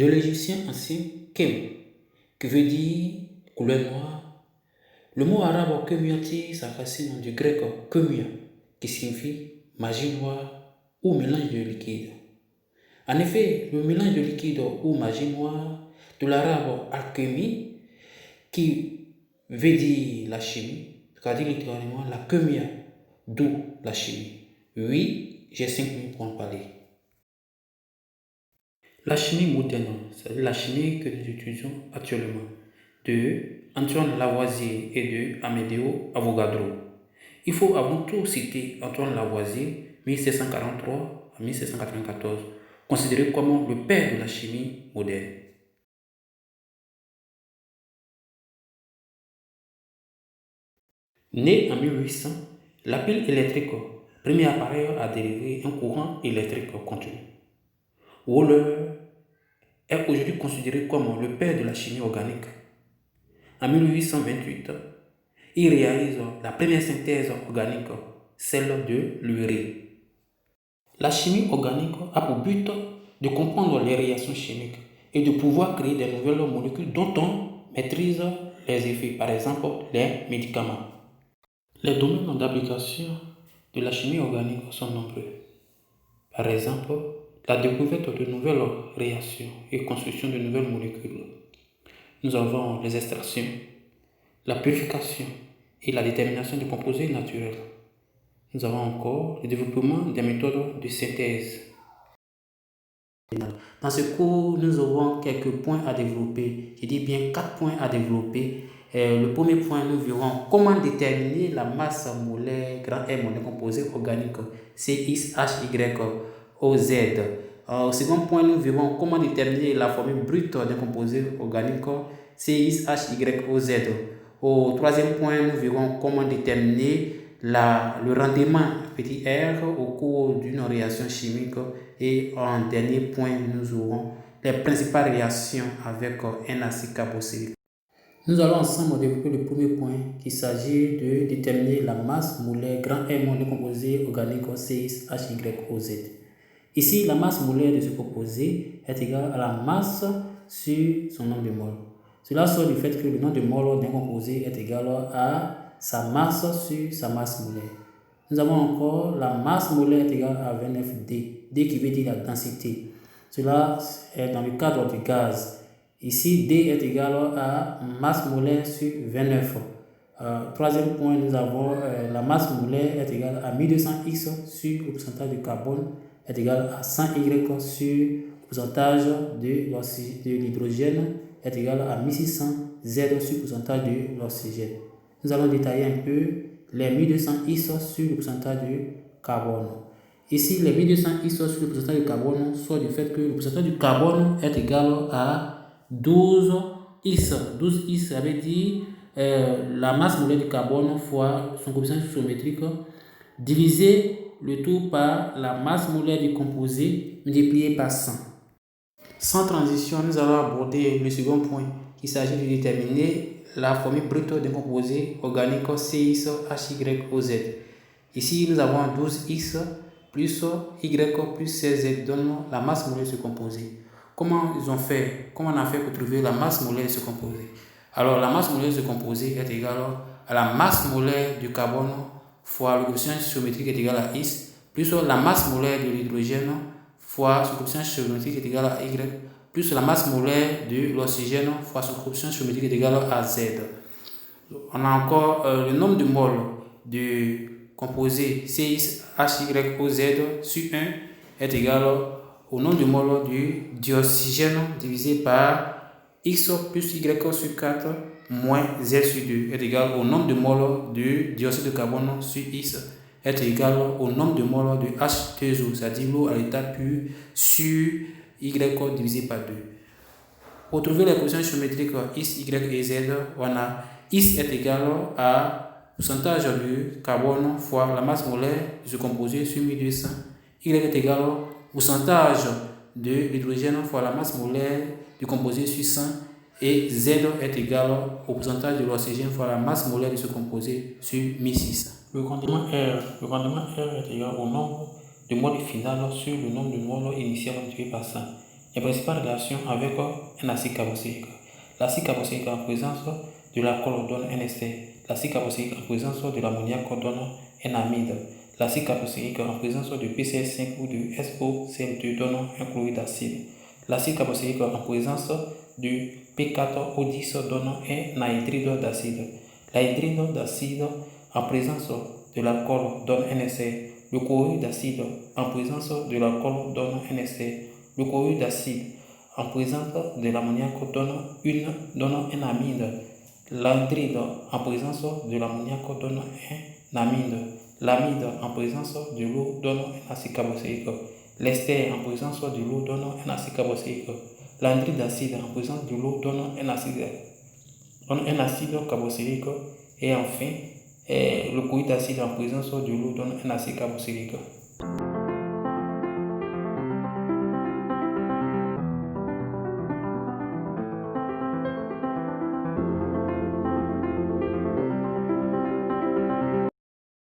de l'égyptien ancien Kem, qui veut dire couleur noire. Le mot arabe Kemia tire sa racine du grec Kemia, qui signifie magie noire ou mélange de liquide. En effet, le mélange de liquide ou magie noire de l'arabe alchimie, qui veut dire la chimie, traduit littéralement la Kemia, d'où la chimie. Oui, j'ai 5 minutes pour en parler. La chimie moderne, c'est la chimie que nous utilisons actuellement, de Antoine Lavoisier et de Amedeo Avogadro. Il faut avant tout citer Antoine Lavoisier, 1743 à 1794, considéré comme le père de la chimie moderne. Né en 1800, la pile électrique, premier appareil à délivrer un courant électrique continu. Wöhler est aujourd'hui considéré comme le père de la chimie organique. En 1828, il réalise la première synthèse organique, celle de l'urée. La chimie organique a pour but de comprendre les réactions chimiques et de pouvoir créer de nouvelles molécules dont on maîtrise les effets, par exemple les médicaments. Les domaines d'application de la chimie organique sont nombreux. Par exemple, la découverte de nouvelles réactions et construction de nouvelles molécules. Nous avons les extractions, la purification et la détermination des composés naturels. Nous avons encore le développement des méthodes de synthèse. Dans ce cours, nous aurons quelques points à développer. Je dis bien 4 points à développer. Le premier point, nous verrons comment déterminer la masse molaire grand M des composés organiques CXHYOZ. Au second point, nous verrons comment déterminer la formule brute des composés organiques CXHYOZ. Au troisième point, nous verrons comment déterminer le rendement petit r au cours d'une réaction chimique. Et en dernier point, nous aurons les principales réactions avec un acide carboxylique. Nous allons ensemble développer le premier point, qu'il s'agit de déterminer la masse molaire grand M des composés organiques CXHYOZ. Ici, la masse molaire de ce composé est égale à la masse sur son nombre de moles. Cela sort du fait que le nombre de moles d'un composé est égal à sa masse sur sa masse molaire. Nous avons encore la masse molaire est égale à 29D, D qui veut dire la densité. Cela est dans le cadre du gaz. Ici, D est égal à masse molaire sur 29. Troisième point, nous avons la masse molaire est égale à 1200X sur le pourcentage de carbone est égal à 100Y sur le pourcentage de l'hydrogène est égal à 1600 Z sur le pourcentage de l'oxygène. Nous allons détailler un peu les 1200X sur le pourcentage de carbone. Ici, les 1200X sur le pourcentage de carbone sont du fait que le pourcentage du carbone est égal à 12X. 12X, ça veut dire la masse molaire du carbone fois son coefficient isométrique divisé le tout par la masse molaire du composé multiplié par 100. Sans transition, nous allons aborder le second point. Il s'agit de déterminer la formule brute d'un composé organique CXHYOZ. Ici, nous avons 12X plus Y plus 16Z donne la masse molaire de ce composé. Comment on a fait pour trouver la masse molaire de ce composé? Alors, la masse molaire de ce composé est égale à la masse molaire du carbone fois le coefficient isométrique est égal à X, plus la masse molaire de l'hydrogène fois son coefficient isométrique est égal à Y, plus la masse molaire de l'oxygène fois son coefficient isométrique est égal à Z. On a encore le nombre de moles du composé CXHYOZ sur 1 est égal au nombre de moles du dioxygène divisé par X plus Y sur 4 moins Z sur 2 est égal au nombre de moles du dioxyde de carbone sur X est égal au nombre de moles de H2O, c'est-à-dire l'eau à l'état pur sur Y divisé par 2. Pour trouver les coefficients géométriques X, Y et Z, on a X est égal à pourcentage de carbone fois la masse molaire de ce composé sur 1200. Y est égal au pourcentage de l'hydrogène fois la masse molaire du composé sur 100. Et Z est égal au pourcentage de l'oxygène fois la masse molaire de ce composé sur 1600. Le rendement R est égal au nombre de moles final sur le nombre de moles initial multiplié par 100. Les principales réactions avec un acide carboxylique. L'acide carboxylique en présence de l'alcool donne un ester. L'acide carboxylique en présence de l'ammoniac donne un amide. L'acide carboxylique en présence de PCl5 ou de SOCl2 donne un chlorure d'acide. L'acide carboxylique en présence du P4O10 donne un anhydride d'acide. L'anhydride d'acide en présence de l'alcool donne un ester. Le chlorure d'acide en présence de l'alcool donne un ester. Le chlorure d'acide en présence de l'ammoniac donne un amide. L'anhydride en présence de l'ammoniac donne un amide. L'amide en présence de l'eau donne un acide carboxylique. L'ester en présence de l'eau donne un acide carboxylique. L'anhydride d'acide en présence de l'eau donne un acide carboxylique. Et enfin, le chlorure d'acide en présence de l'eau donne un acide carboxylique.